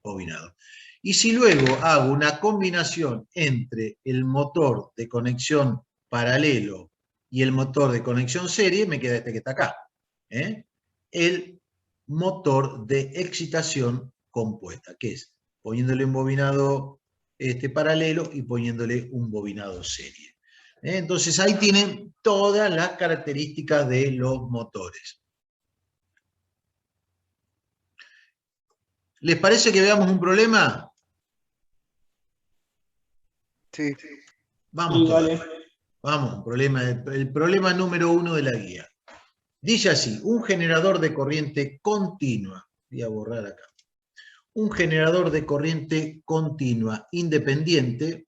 Bobinado. Y si luego hago una combinación entre el motor de conexión paralelo y el motor de conexión serie, me queda este que está acá. El motor de excitación compuesta, que es poniéndole un bobinado paralelo y poniéndole un bobinado serie. Entonces ahí tienen todas las características de los motores. ¿Les parece que veamos un problema? Sí. Vamos todavía. Vamos, el problema número 1 de la guía. Dice así, un generador de corriente continua, voy a borrar acá, un generador de corriente continua independiente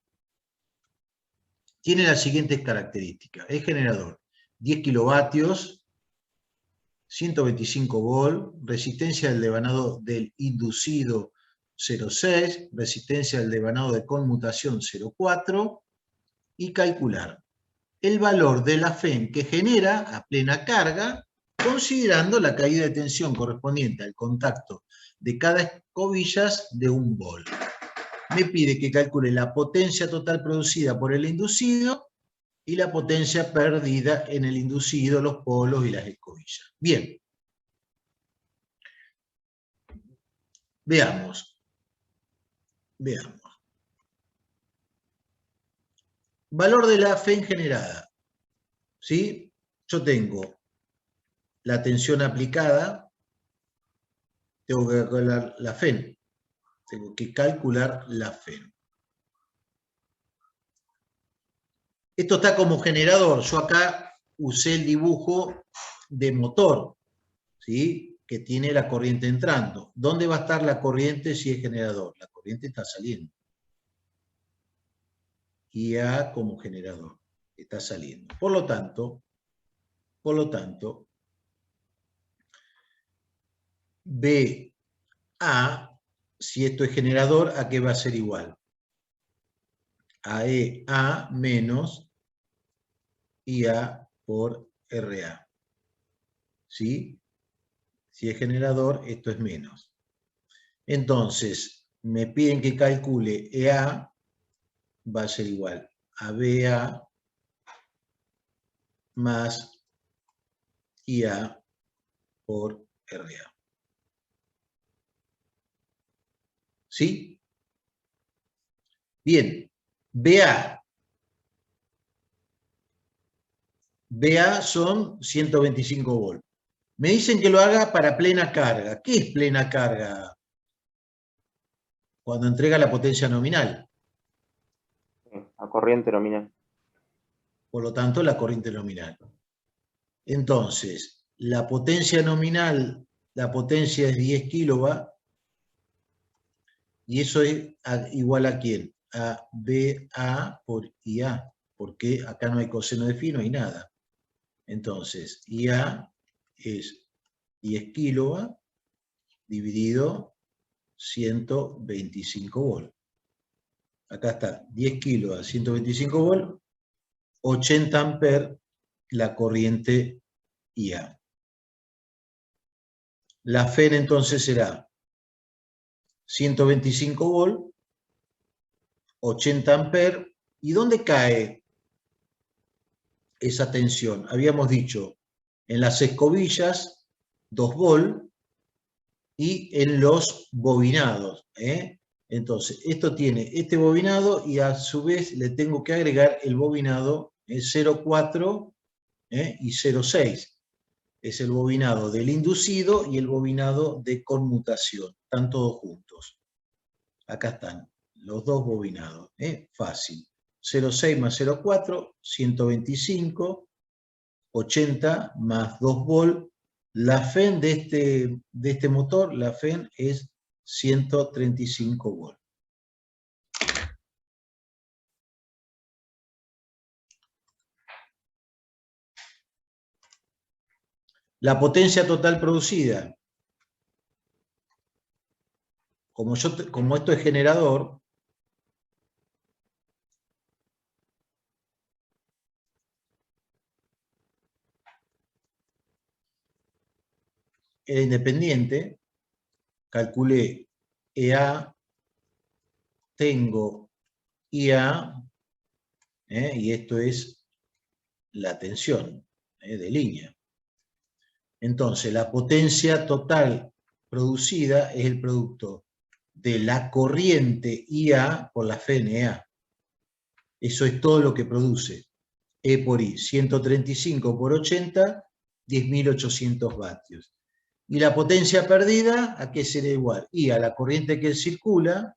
tiene las siguientes características. Es generador 10 kilovatios, 125 volt, resistencia del devanado del inducido 0,6, resistencia del devanado de conmutación 0,4 y calcular el valor de la FEN que genera a plena carga, considerando la caída de tensión correspondiente al contacto de cada escobillas de 1 volt. Me pide que calcule la potencia total producida por el inducido y la potencia perdida en el inducido, los polos y las escobillas. Bien. Veamos. Valor de la FEN generada. ¿Sí? Yo tengo la tensión aplicada, tengo que calcular la FEN. Tengo que calcular la FEN. Esto está como generador. Yo acá usé el dibujo de motor, ¿sí? Que tiene la corriente entrando. ¿Dónde va a estar la corriente si es generador? La corriente está saliendo. Y A como generador. Está saliendo. Por lo tanto, BA, si esto es generador, ¿a qué va a ser igual? A EA menos IA por RA. ¿Sí? Si es generador, esto es menos. Entonces, me piden que calcule EA, va a ser igual a BA más IA por RA. ¿Sí? Bien, BA son 125 volts. Me dicen que lo haga para plena carga. ¿Qué es plena carga? Cuando entrega la potencia nominal. La corriente nominal. Por lo tanto, la corriente nominal. Entonces, la potencia nominal, la potencia es 10 kilovatios, y eso es igual a ¿quién? A BA por IA, porque acá no hay coseno de phi, no hay nada. Entonces, IA es 10 kilovatios dividido 125 volts. Acá está, 10 kilovatios, 125 volts, 80 amperes la corriente IA. La FEN entonces será 125 volts, 80 amperes. ¿Y dónde cae esa tensión? Habíamos dicho, en las escobillas, 2 volts, y en los bobinados. Entonces, esto tiene este bobinado y a su vez le tengo que agregar el bobinado 0,4 y 0,6. Es el bobinado del inducido y el bobinado de conmutación. Están todos juntos. Acá están los dos bobinados. Fácil. 0,6 más 0,4, 125, 80 más 2 volt. La FEN de este motor, la FEN es 135 volt. La potencia total producida. Como esto es generador, era independiente, calculé EA, tengo IA, y esto es la tensión de línea. Entonces, la potencia total producida es el producto de la corriente IA por la FNA. Eso es todo lo que produce. E por I, 135 por 80, 10.800 vatios. Y la potencia perdida, ¿a qué será igual? I a la corriente que circula,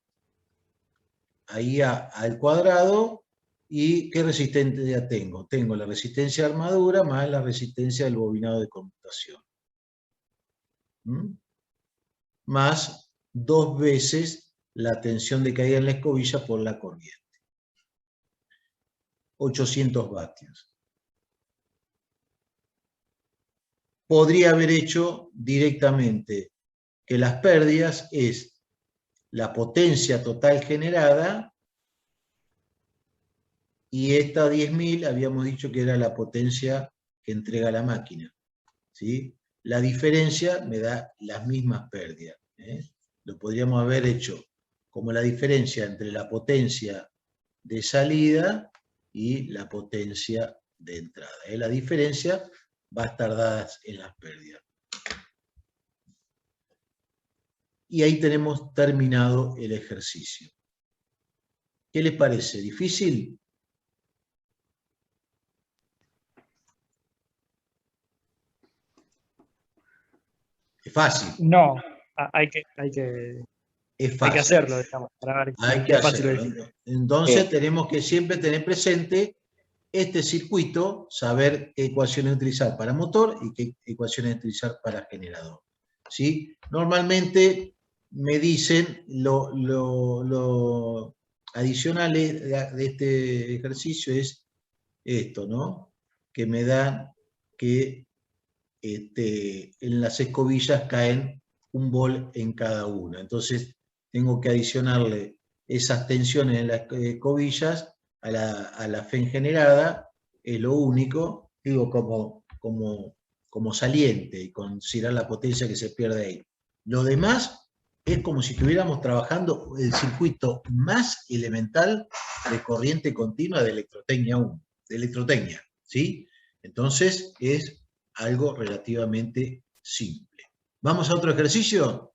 a I al cuadrado, ¿y qué resistencia tengo? Tengo la resistencia de armadura más la resistencia del bobinado de conmutación. Más 2 veces la tensión de caída en la escobilla por la corriente. 800 vatios. Podría haber hecho directamente que las pérdidas es la potencia total generada y esta 10.000 habíamos dicho que era la potencia que entrega la máquina, ¿sí? La diferencia me da las mismas pérdidas. Lo podríamos haber hecho como la diferencia entre la potencia de salida y la potencia de entrada. La diferencia va a estar dada en las pérdidas. Y ahí tenemos terminado el ejercicio. ¿Qué les parece? ¿Difícil? Es fácil. No, hay que Es fácil. hacerlo, digamos, para ver hay si que es fácil o hacerlo. difícil. Entonces tenemos que siempre tener presente este circuito, saber qué ecuaciones utilizar para motor y qué ecuaciones utilizar para generador. ¿Sí? Normalmente me dicen lo adicional de este ejercicio es esto, ¿no? Que me dan que en las escobillas caen 1 volt en cada una. Entonces tengo que adicionarle esas tensiones en las escobillas a la FEN generada, es lo único, digo, como saliente y considerar la potencia que se pierde ahí. Lo demás es como si estuviéramos trabajando el circuito más elemental de corriente continua de electrotecnia 1, de electrotecnia, ¿sí? Entonces es algo relativamente simple. ¿Vamos a otro ejercicio?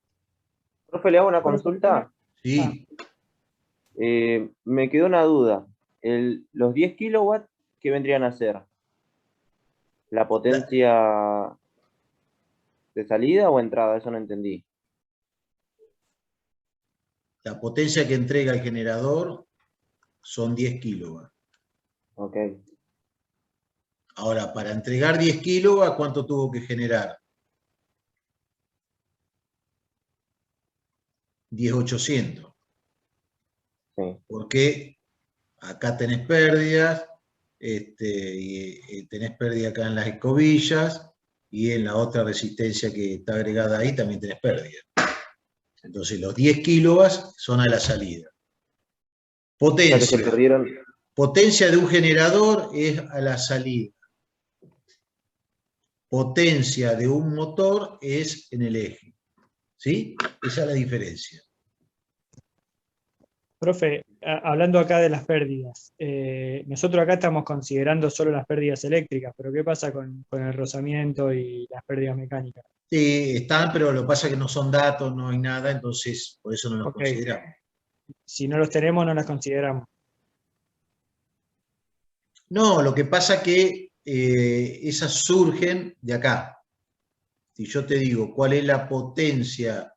Profe, le hago una consulta. Sí. Me quedó una duda. Los 10 kilowatts, ¿qué vendrían a ser? ¿La potencia de salida o entrada? Eso no entendí. La potencia que entrega el generador son 10 kilowatts. Ok. Ahora, para entregar 10 kilowatts, ¿cuánto tuvo que generar? 10.800. Sí. Porque acá tenés pérdidas, y tenés pérdida acá en las escobillas, y en la otra resistencia que está agregada ahí también tenés pérdida. Entonces los 10 kilowatts son a la salida. Potencia. O sea que se perdieron. Potencia de un generador es a la salida. Potencia de un motor es en el eje. ¿Sí? Esa es la diferencia. Profe, hablando acá de las pérdidas, nosotros acá estamos considerando solo las pérdidas eléctricas, pero ¿qué pasa con el rozamiento y las pérdidas mecánicas? Sí, están, pero lo que pasa es que no son datos, no hay nada, entonces por eso no los consideramos. Si no los tenemos, no las consideramos. No, lo que pasa es que esas surgen de acá. Si yo te digo cuál es la potencia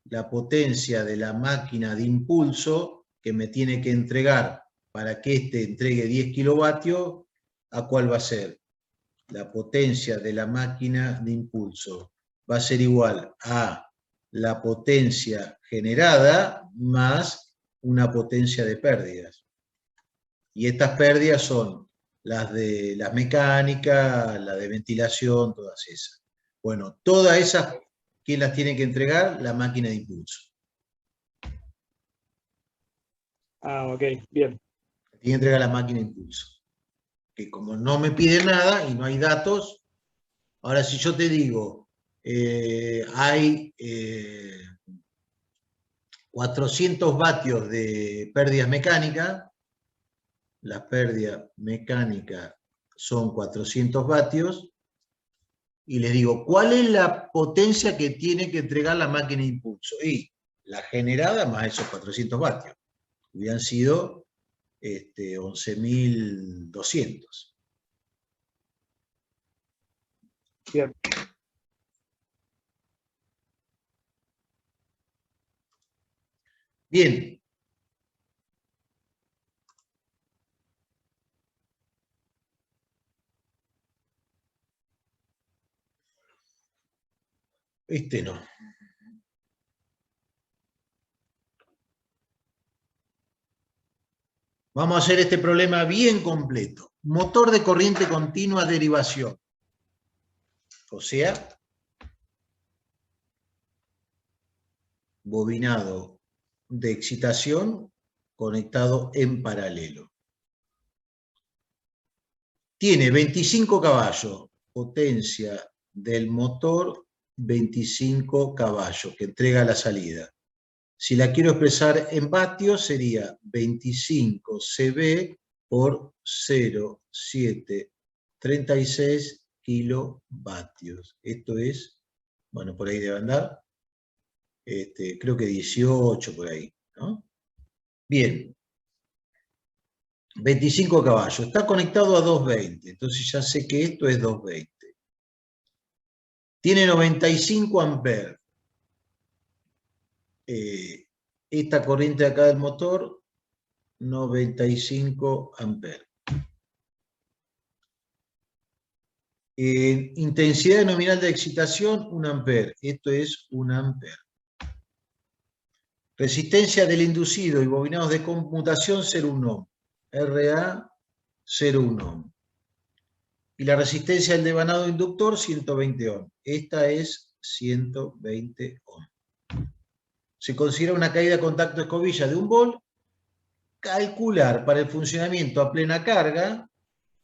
de la máquina de impulso que me tiene que entregar para que éste entregue 10 kilovatios, ¿a cuál va a ser? La potencia de la máquina de impulso va a ser igual a la potencia generada más una potencia de pérdidas. Y estas pérdidas son las de la mecánica, la de ventilación, todas esas. Bueno, todas esas, ¿quién las tiene que entregar? La máquina de impulso. Ah, ok, bien. Tiene que entregar la máquina de impulso. Que como no me pide nada y no hay datos, ahora si yo te digo, hay 400 vatios de pérdidas mecánicas. Las pérdidas mecánicas son 400 vatios. Y les digo, ¿cuál es la potencia que tiene que entregar la máquina de impulso? Y la generada más esos 400 vatios. Hubieran sido 11.200. Bien. Bien. No. Vamos a hacer este problema bien completo. Motor de corriente continua derivación. O sea, bobinado de excitación conectado en paralelo. Tiene 25 caballos, potencia del motor 25 caballos que entrega la salida. Si la quiero expresar en vatios sería 25 CV por 0,736 kilovatios. Esto es, bueno, por ahí debe andar, creo que 18 por ahí, ¿no? Bien. 25 caballos. Está conectado a 220, entonces ya sé que esto es 220. Tiene 95 amperes. Esta corriente acá del motor, 95 amperes. Intensidad nominal de excitación, 1 ampere. Esto es 1 ampere. Resistencia del inducido y bobinados de conmutación, 0,1 ohm. RA, 0,1 ohm. Y la resistencia del devanado inductor, 120 ohm. Esta es 120 ohm. Se considera una caída de contacto de escobilla de 1 volt. Calcular para el funcionamiento a plena carga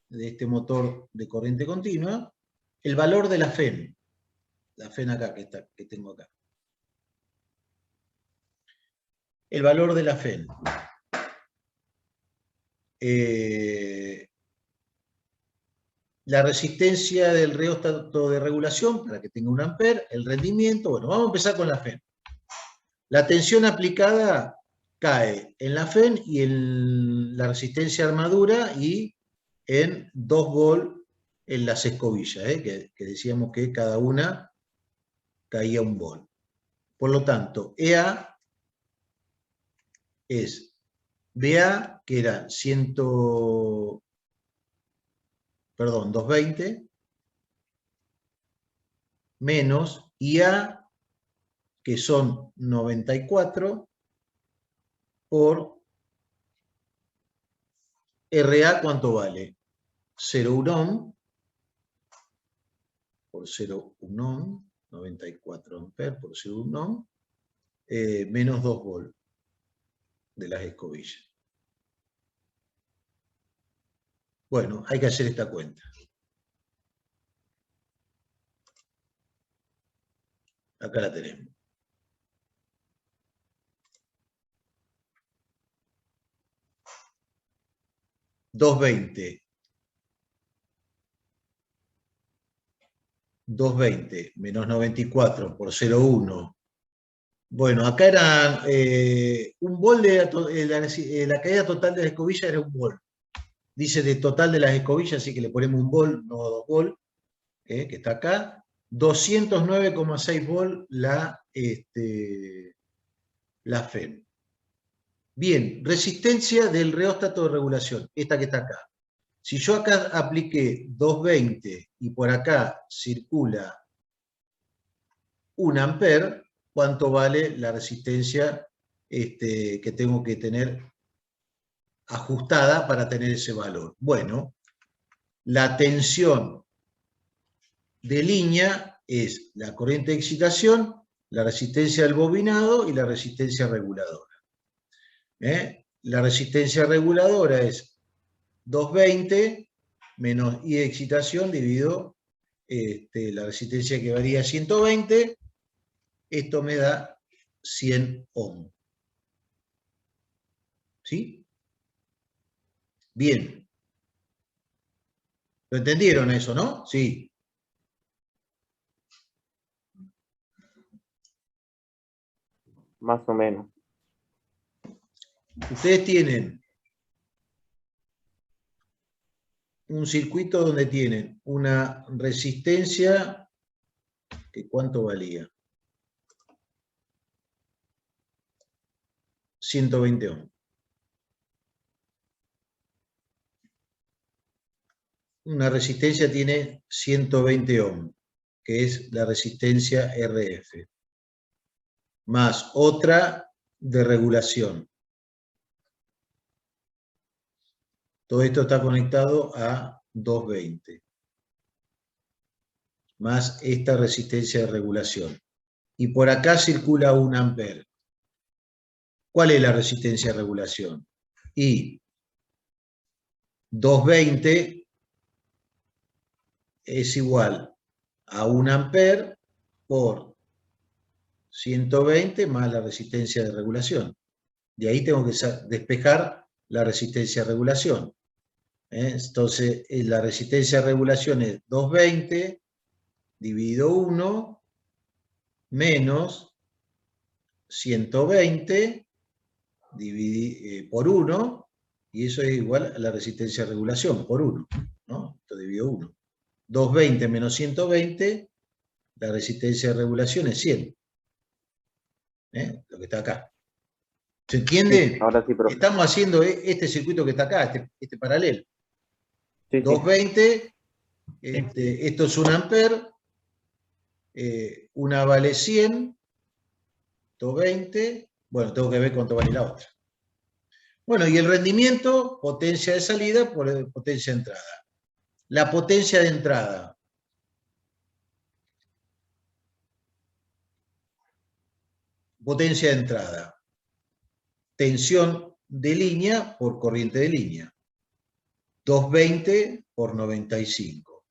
de este motor de corriente continua el valor de la FEN. La FEN acá, que tengo acá. El valor de la FEN. La resistencia del reóstato de regulación, para que tenga 1 ampere, el rendimiento. Bueno, vamos a empezar con la FEN. La tensión aplicada cae en la FEN y en la resistencia de armadura y en 2 volt en las escobillas, que decíamos que cada una caía 1 volt. Por lo tanto, EA es BA, que era 220, menos IA, que son 94, por RA, ¿cuánto vale? 0,1 ohm, por 0,1 ohm, 94 amperes por 0,1 ohm, menos 2 volt de las escobillas. Bueno, hay que hacer esta cuenta. Acá la tenemos. $220 menos 94 por 0,1. Bueno, acá era 1 volt la caída total de la escobilla era 1 volt. Dice de total de las escobillas, así que le ponemos 1 volt, no 2 volt, que está acá. 209,6 volt la FEN. Bien, resistencia del reóstato de regulación, esta que está acá. Si yo acá apliqué 220 y por acá circula 1 ampere, ¿cuánto vale la resistencia que tengo que tener ajustada para tener ese valor? Bueno, la tensión de línea es la corriente de excitación, la resistencia del bobinado y la resistencia reguladora. La resistencia reguladora es 220 menos I de excitación dividido la resistencia que varía 120, esto me da 100 ohm. ¿Sí? Bien. ¿Lo entendieron eso, no? Sí. Más o menos. Ustedes tienen un circuito donde tienen una resistencia, que ¿cuánto valía? 120 ohm. Una resistencia tiene 120 ohm, que es la resistencia RF, más otra de regulación. Todo esto está conectado a 220, más esta resistencia de regulación. Y por acá circula 1 amper. ¿Cuál es la resistencia de regulación? Y 220 es igual a 1 amper por 120 más la resistencia de regulación. De ahí tengo que despejar la resistencia de regulación. Entonces, la resistencia de regulación es 220 dividido 1 menos 120 por 1, y eso es igual a la resistencia de regulación por 1, ¿no? Esto dividido 1. 220 menos 120, la resistencia de regulación es 100. Lo que está acá. ¿Se entiende? Sí, ahora sí, profe. Estamos haciendo este circuito que está acá, este paralelo. Sí, 220, esto es 1 amper, una vale 100, 220, bueno, tengo que ver cuánto vale la otra. Bueno, y el rendimiento, potencia de salida por potencia de entrada. La potencia de entrada. Potencia de entrada. Tensión de línea por corriente de línea. 220 por 95.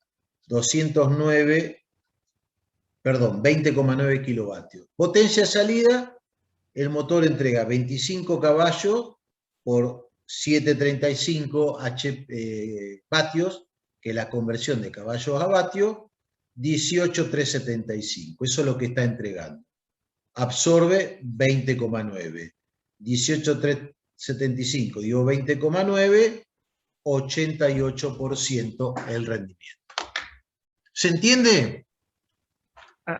20,9 kilovatios. Potencia de salida, el motor entrega 25 caballos por 735 vatios, que es la conversión de caballos a vatios, 18,375. Eso es lo que está entregando. Absorbe 20,9. 18,375 digo 20,9, 88% el rendimiento. ¿Se entiende?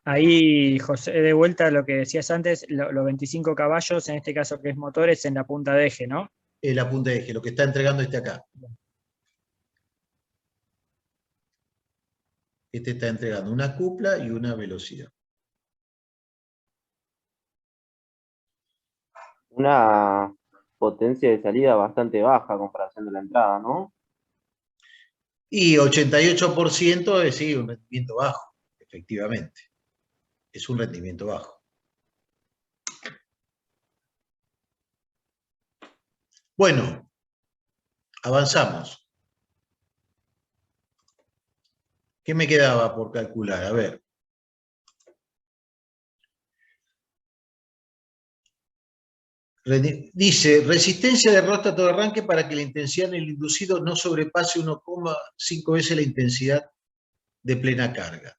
Ahí, José, de vuelta a lo que decías antes, los 25 caballos, en este caso que es motores, en la punta de eje, ¿no? La punta de eje, lo que está entregando este acá. Este está entregando una cupla y una velocidad. Una potencia de salida bastante baja a comparación de la entrada, ¿no? Y 88% es sí, un rendimiento bajo, efectivamente. Es un rendimiento bajo. Bueno, avanzamos. ¿Qué me quedaba por calcular? A ver. Dice, resistencia de róstato de arranque para que la intensidad en el inducido no sobrepase 1,5 veces la intensidad de plena carga.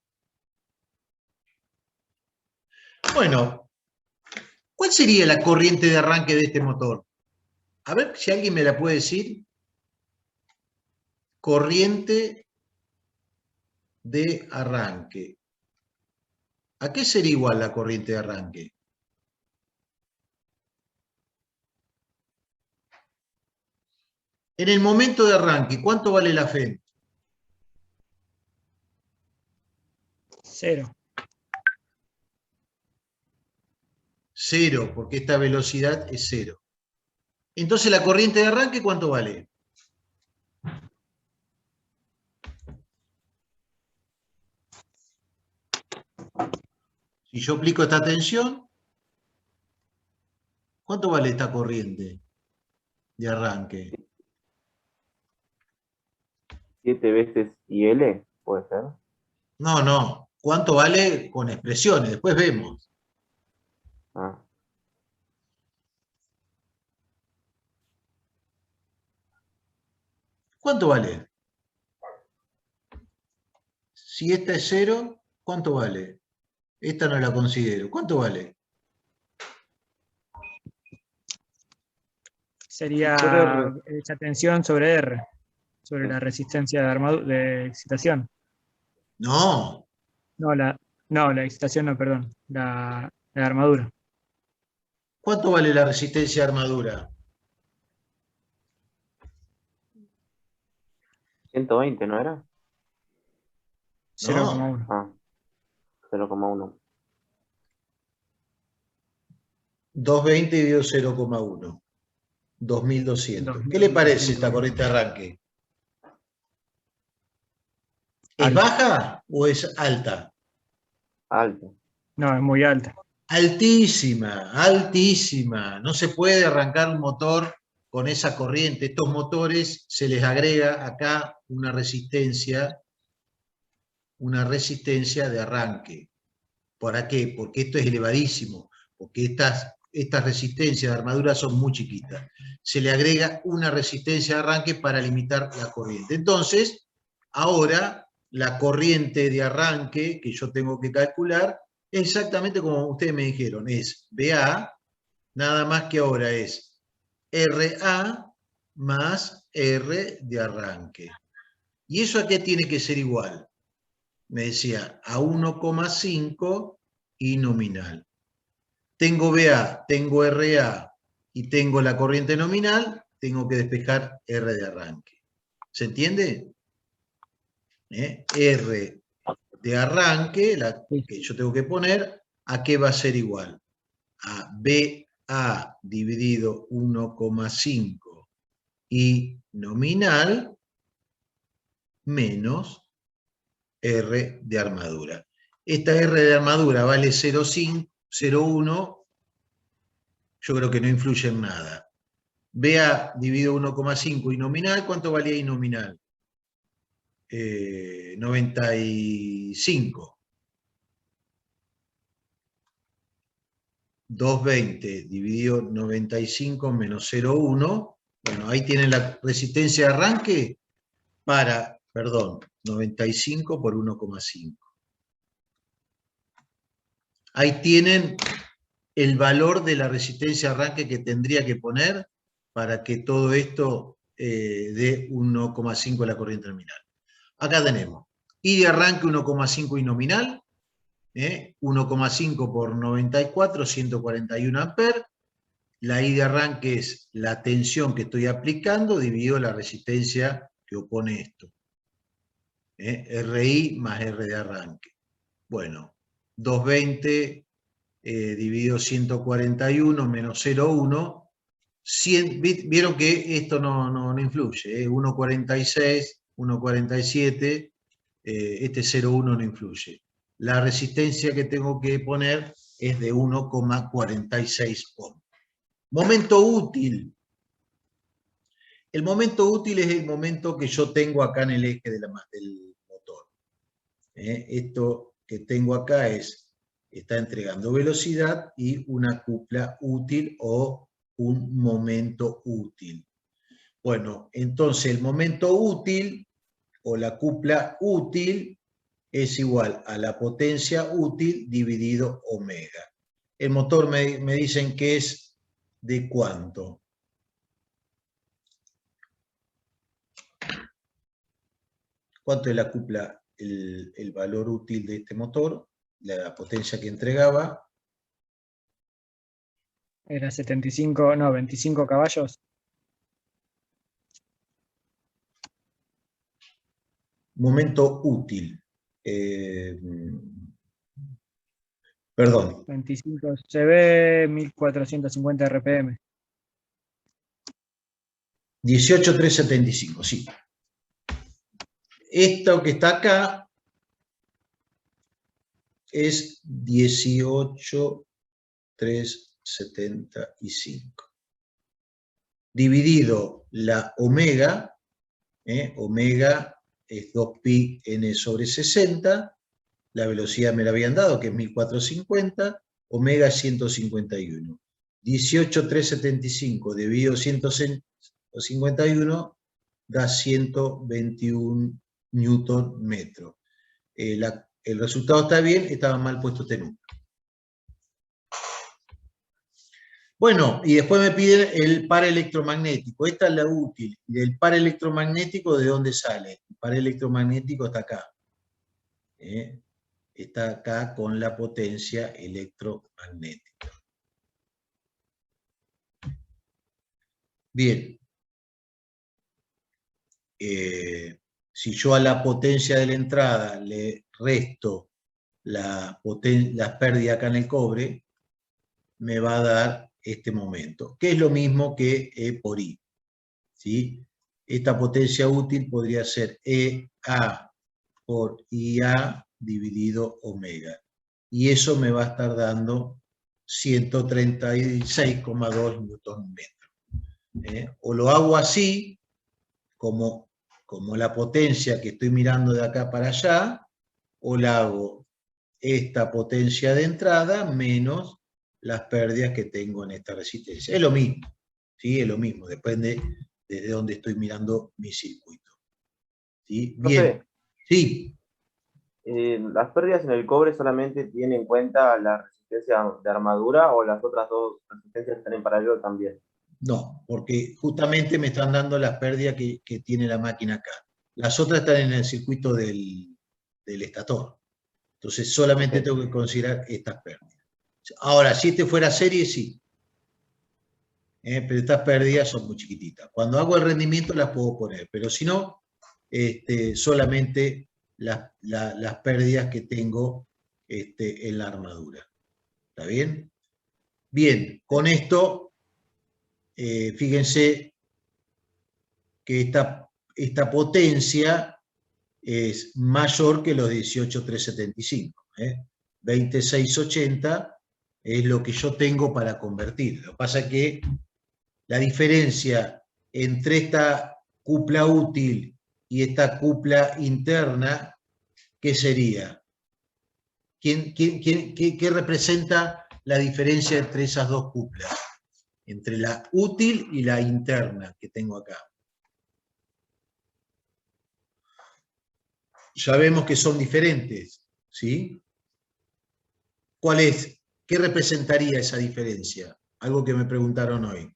Bueno, ¿cuál sería la corriente de arranque de este motor? A ver si alguien me la puede decir. Corriente de arranque. ¿A qué sería igual la corriente de arranque? En el momento de arranque, ¿cuánto vale la FE? 0. 0, porque esta velocidad es 0. Entonces, ¿la corriente de arranque cuánto vale? Si yo aplico esta tensión, ¿cuánto vale esta corriente de arranque? 7 veces IL, puede ser. No, no. ¿Cuánto vale con expresiones? Después vemos. Ah, ¿Cuánto vale? Si esta es 0, ¿cuánto vale? Esta no la considero. ¿Cuánto vale? Sería por R. esa tensión sobre R, sobre la resistencia de excitación. No, No, la excitación no, perdón, la armadura. ¿cuánto vale la resistencia de armadura? 120, ¿no era? 0,1. Ah, 0,1. 220 dividido 0,1. 2200. ¿Qué le parece esta corriente de arranque? ¿Es Alta. baja o es alta? Alto. No, es muy alta. Altísima, altísima. No se puede arrancar un motor con esa corriente. Estos motores se les agrega acá una resistencia de arranque. ¿Para qué? Porque esto es elevadísimo, porque estas resistencias de armadura son muy chiquitas. Se le agrega una resistencia de arranque para limitar la corriente. Entonces, ahora la corriente de arranque que yo tengo que calcular, exactamente como ustedes me dijeron, es BA, nada más que ahora es RA más R de arranque. ¿Y eso a qué tiene que ser igual? Me decía, a 1,5 y nominal. Tengo BA, tengo RA y tengo la corriente nominal, tengo que despejar R de arranque. ¿Se entiende? R de arranque, la que yo tengo que poner, ¿a qué va a ser igual? A BA dividido 1,5 y nominal menos R de armadura. Esta R de armadura vale 0,5, 0,1, yo creo que no influye en nada. BA dividido 1,5 y nominal, ¿cuánto valía y nominal? 95. 220 dividido 95 menos 0,1. Bueno, ahí tienen la resistencia de arranque para, perdón, 95 por 1,5. Ahí tienen el valor de la resistencia de arranque que tendría que poner para que todo esto dé 1,5 la corriente nominal. Acá tenemos I de arranque 1,5 y nominal, 1,5 por 94, 141 amperes. La I de arranque es la tensión que estoy aplicando dividido la resistencia que opone esto. RI más R de arranque. Bueno, 220 dividido 141 menos 0,1. Vieron que esto no influye, 1,46, 1,47, este 0,1 no influye. La resistencia que tengo que poner es de 1,46 ohms. Momento útil. El momento útil es el momento que yo tengo acá en el eje del motor. Esto que tengo acá está entregando velocidad y una cupla útil o un momento útil. Bueno, entonces el momento útil o la cupla útil es igual a la potencia útil dividido omega. El motor me dicen que es ¿de cuánto? ¿Cuánto es la cupla, el valor útil de este motor? La potencia que entregaba. Era 75, no, 25 caballos. Momento útil. Perdón. 25, se ve 1450 RPM. 18,375, sí. Esto que está acá es 18,375. Dividido la omega, omega es 2pi n sobre 60, la velocidad me la habían dado, que es 1450, omega 151. 18,375 dividido 151 da 121 newton metro. El resultado está bien, estaba mal puesto este número. Bueno, y después me piden el par electromagnético. Esta es la útil. ¿Y el par electromagnético de dónde sale? El par electromagnético está acá. Está acá con la potencia electromagnética. Bien. Si yo a la potencia de la entrada le resto la pérdida acá en el cobre, me va a dar este momento, que es lo mismo que E por I. ¿Sí? Esta potencia útil podría ser EA por IA dividido omega. Y eso me va a estar dando 136,2 newton metro. O lo hago así, como la potencia que estoy mirando de acá para allá, o la hago esta potencia de entrada menos las pérdidas que tengo en esta resistencia. Es lo mismo, ¿sí? Es lo mismo, depende desde dónde estoy mirando mi circuito. ¿Sí? Bien. Sí. ¿Las pérdidas en el cobre solamente tienen en cuenta la resistencia de armadura o las otras dos resistencias están en paralelo también? No, porque justamente me están dando las pérdidas que tiene la máquina acá. Las otras están en el circuito del estator. Entonces solamente tengo que considerar estas pérdidas. Ahora, si este fuera serie, sí. Pero estas pérdidas son muy chiquititas. Cuando hago el rendimiento las puedo poner, pero si no, solamente las pérdidas que tengo en la armadura. ¿Está bien? Bien, con esto, fíjense que esta potencia es mayor que los 18,375. 2680 es lo que yo tengo para convertir. Lo que pasa es que la diferencia entre esta cupla útil y esta cupla interna, ¿qué sería? ¿Qué representa la diferencia entre esas dos cuplas? Entre la útil y la interna que tengo acá. Ya vemos que son diferentes, ¿sí? ¿Cuál es? ¿Qué representaría esa diferencia? Algo que me preguntaron hoy.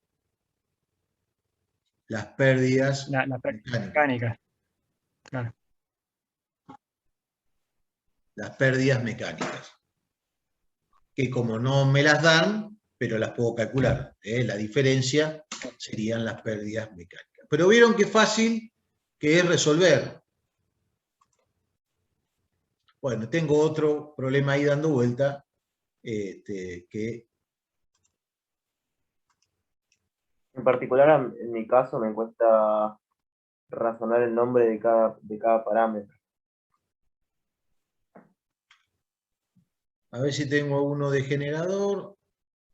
Las pérdidas mecánicas. Claro. Las pérdidas mecánicas. Que como no me las dan, pero las puedo calcular. La diferencia serían las pérdidas mecánicas. Pero vieron qué fácil que es resolver. Bueno, tengo otro problema ahí dando vuelta, que... En particular, en mi caso, me cuesta razonar el nombre de cada parámetro. A ver si tengo uno de generador.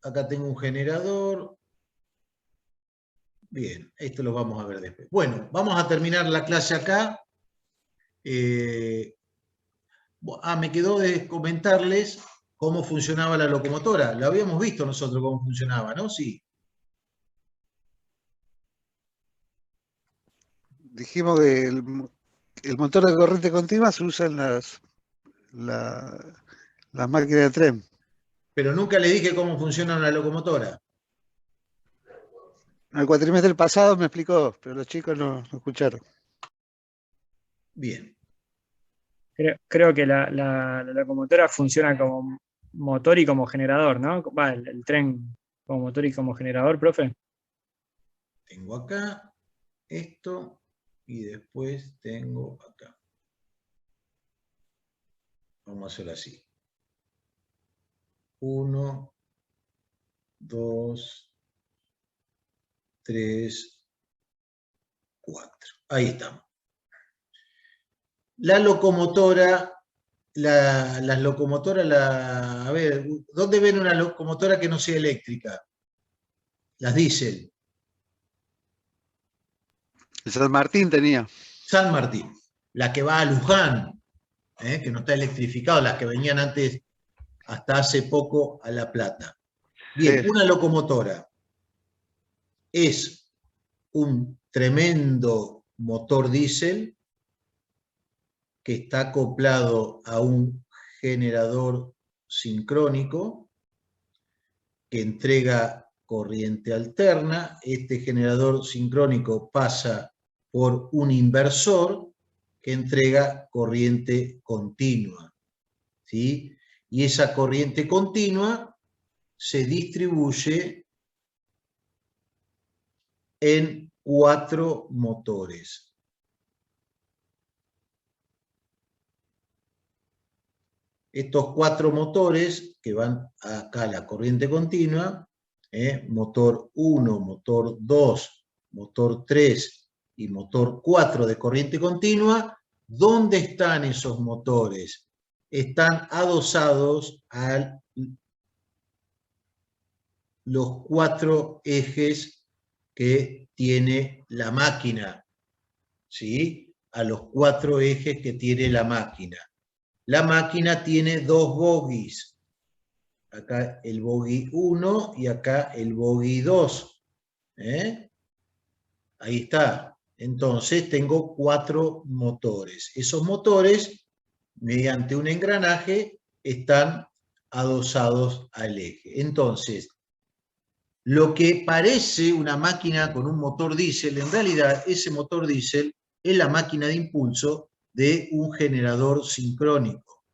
Acá tengo un generador. Bien, esto lo vamos a ver después. Bueno, vamos a terminar la clase acá. Me quedó de comentarles cómo funcionaba la locomotora. Lo habíamos visto nosotros cómo funcionaba, ¿no? Sí. Dijimos que el motor de corriente continua se usa en las máquinas de tren. Pero nunca le dije cómo funciona una locomotora. El cuatrimestre pasado me explicó, pero los chicos no escucharon. Bien. Creo que la locomotora funciona como motor y como generador, ¿no? Va, el tren como motor y como generador, profe. Tengo acá esto y después tengo acá. Vamos a hacerlo así. 1, 2, 3, 4. Ahí estamos. La locomotora, las locomotoras, a ver, ¿dónde ven una locomotora que no sea eléctrica? Las diésel. El San Martín tenía. San Martín, la que va a Luján. que no está electrificado, las que venían antes, hasta hace poco, a La Plata. Bien, Sí. una locomotora es un tremendo motor diésel que está acoplado a un generador sincrónico que entrega corriente alterna. Este generador sincrónico pasa por un inversor que entrega corriente continua, ¿sí? Y esa corriente continua se distribuye en 4 motores. Estos 4 motores que van acá a la corriente continua, motor 1, motor 2, motor 3 y motor 4 de corriente continua, ¿dónde están esos motores? Están adosados a los 4 ejes que tiene la máquina, ¿sí? A los 4 ejes que tiene la máquina. La máquina tiene 2 bogies. Acá el bogie 1 y acá el bogie 2. Ahí está. Entonces tengo 4 motores. Esos motores, mediante un engranaje, están adosados al eje. Entonces, lo que parece una máquina con un motor diésel, en realidad ese motor diésel es la máquina de impulso de un generador sincrónico,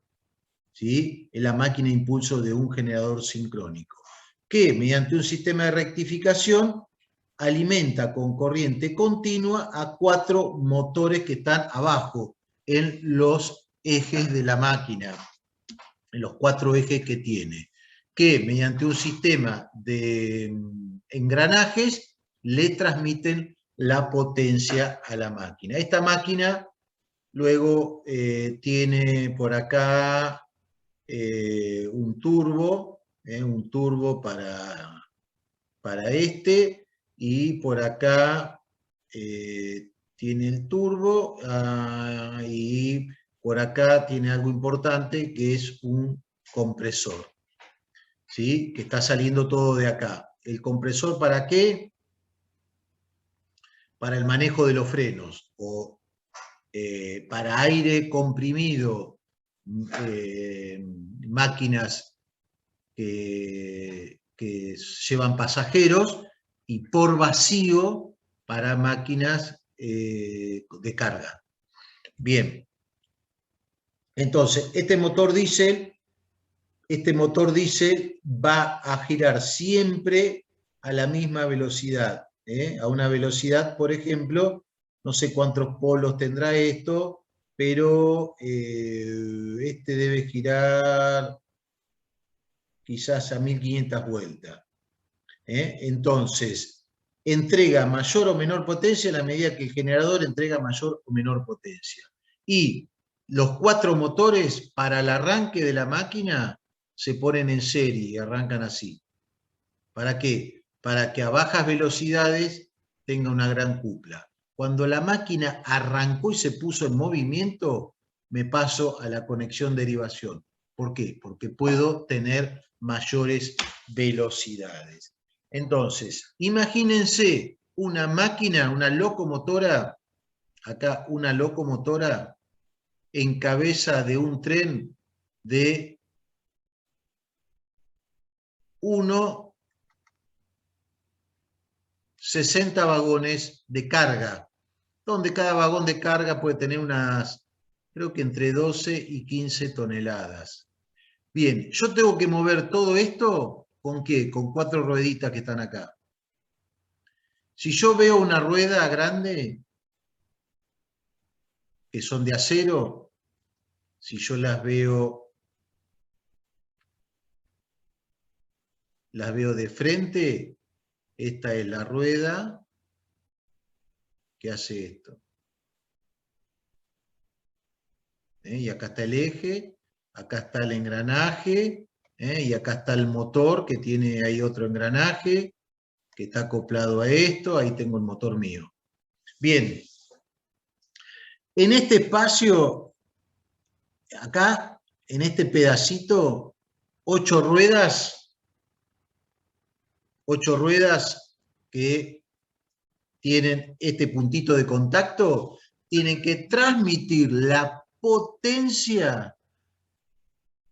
¿sí? Es la máquina de impulso de un generador sincrónico, que mediante un sistema de rectificación alimenta con corriente continua a 4 motores que están abajo en los ejes de la máquina, en los 4 ejes que tiene, que mediante un sistema de engranajes le transmiten la potencia a la máquina. Esta máquina luego tiene por acá un turbo para este, y por acá tiene el turbo, y por acá tiene algo importante que es un compresor, ¿sí? Que está saliendo todo de acá. ¿El compresor para qué? Para el manejo de los frenos, o para aire comprimido, máquinas que llevan pasajeros, y por vacío para máquinas de carga. Bien. Entonces, este motor diésel va a girar siempre a la misma velocidad, a una velocidad, por ejemplo, no sé cuántos polos tendrá esto, pero este debe girar quizás a 1500 vueltas. Entonces, entrega mayor o menor potencia a la medida que el generador entrega mayor o menor potencia. Y los 4 motores para el arranque de la máquina se ponen en serie y arrancan así. ¿Para qué? Para que a bajas velocidades tenga una gran cupla. Cuando la máquina arrancó y se puso en movimiento, me paso a la conexión derivación. ¿Por qué? Porque puedo tener mayores velocidades. Entonces, imagínense una máquina, una locomotora, acá una locomotora en cabeza de un tren de 60 vagones de carga, donde cada vagón de carga puede tener unas, creo que entre 12 y 15 toneladas. Bien, yo tengo que mover todo esto, ¿con qué? Con 4 rueditas que están acá. Si yo veo una rueda grande, que son de acero, si yo las veo de frente, esta es la rueda que hace esto. Y acá está el eje, acá está el engranaje, y acá está el motor que tiene ahí otro engranaje que está acoplado a esto. Ahí tengo el motor mío. Bien, en este espacio acá, en este pedacito, 8 ruedas que tienen este puntito de contacto, tienen que transmitir la potencia,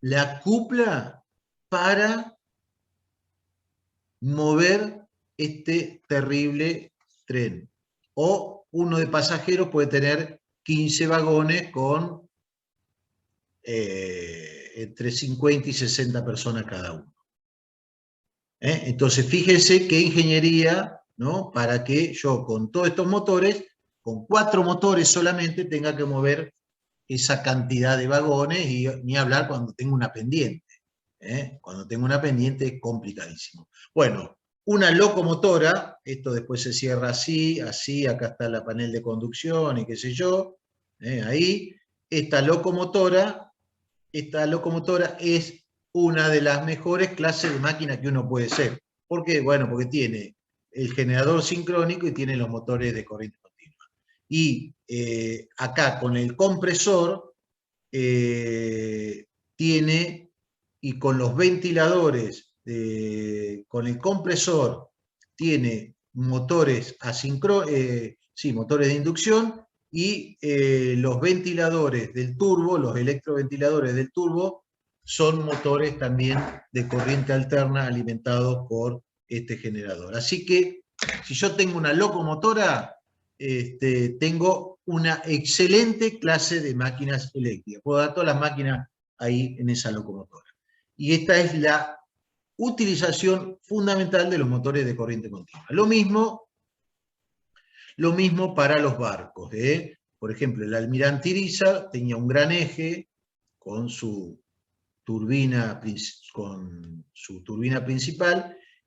la cupla, para mover este terrible tren. O uno de pasajeros puede tener 15 vagones con entre 50 y 60 personas cada uno. Entonces, fíjense qué ingeniería, ¿no? Para que yo con todos estos motores, con 4 motores solamente, tenga que mover esa cantidad de vagones, y ni hablar cuando tengo una pendiente. Cuando tengo una pendiente es complicadísimo. Bueno, una locomotora, esto después se cierra así, así, acá está la panel de conducción y qué sé yo, ahí. Esta locomotora es una de las mejores clases de máquina que uno puede ser. ¿Por qué? Bueno, porque tiene el generador sincrónico y tiene los motores de corriente continua. Y acá con el compresor tiene, y con los ventiladores, con el compresor, tiene motores motores de inducción, y los ventiladores del turbo, los electroventiladores del turbo, son motores también de corriente alterna alimentados por este generador. Así que, si yo tengo una locomotora, tengo una excelente clase de máquinas eléctricas. Puedo dar todas las máquinas ahí en esa locomotora. Y esta es la utilización fundamental de los motores de corriente continua. Lo mismo para los barcos. Por ejemplo, el Almirante Irizar tenía un gran eje con su turbina principal,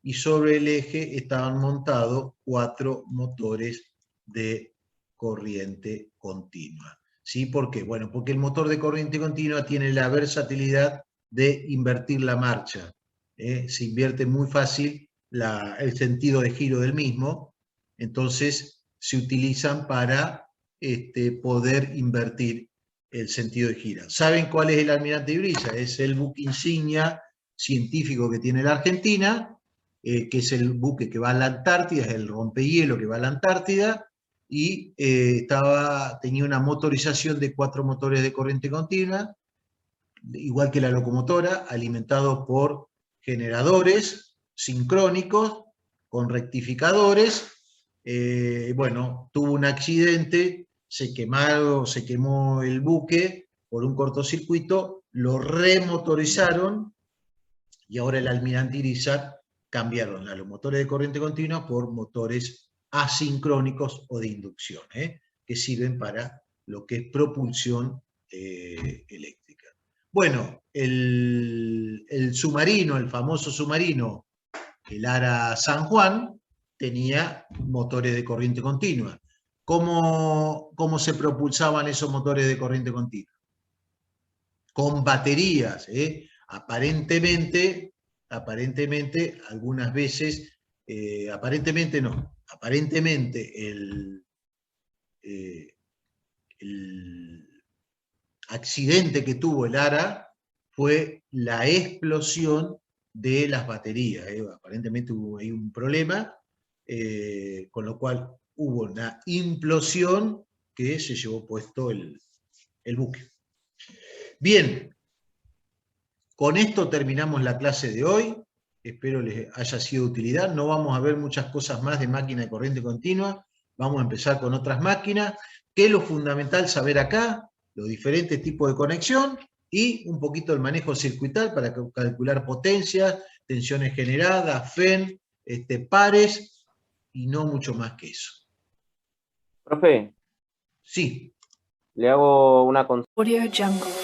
y sobre el eje estaban montados 4 motores de corriente continua. ¿Sí? ¿Por qué? Bueno, porque el motor de corriente continua tiene la versatilidad de invertir la marcha. Se invierte muy fácil el sentido de giro del mismo, entonces se utilizan para poder invertir el sentido de gira. ¿Saben cuál es el Almirante Irizar? Es el buque insignia científico que tiene la Argentina, que es el buque que va a la Antártida, es el rompehielo que va a la Antártida, y tenía una motorización de 4 motores de corriente continua, igual que la locomotora, alimentados por generadores sincrónicos con rectificadores. Bueno, tuvo un accidente, se quemó el buque por un cortocircuito, lo remotorizaron, y ahora el Almirante Irizar cambiaron los motores de corriente continua por motores asincrónicos o de inducción, que sirven para lo que es propulsión eléctrica. Bueno, el submarino, el famoso submarino, el Ara San Juan, tenía motores de corriente continua. ¿Cómo se propulsaban esos motores de corriente continua? Con baterías. Aparentemente, algunas veces, aparentemente el accidente que tuvo el Ara fue la explosión de las baterías. Aparentemente hubo ahí un problema, con lo cual hubo una implosión que se llevó puesto el buque. Bien, con esto terminamos la clase de hoy. Espero les haya sido de utilidad. No vamos a ver muchas cosas más de máquina de corriente continua. Vamos a empezar con otras máquinas. ¿Qué es lo fundamental saber acá? Los diferentes tipos de conexión y un poquito el manejo circuital para calcular potencias, tensiones generadas, FEN, pares, y no mucho más que eso. Profe. Sí. Le hago una consulta. Audio Jungle.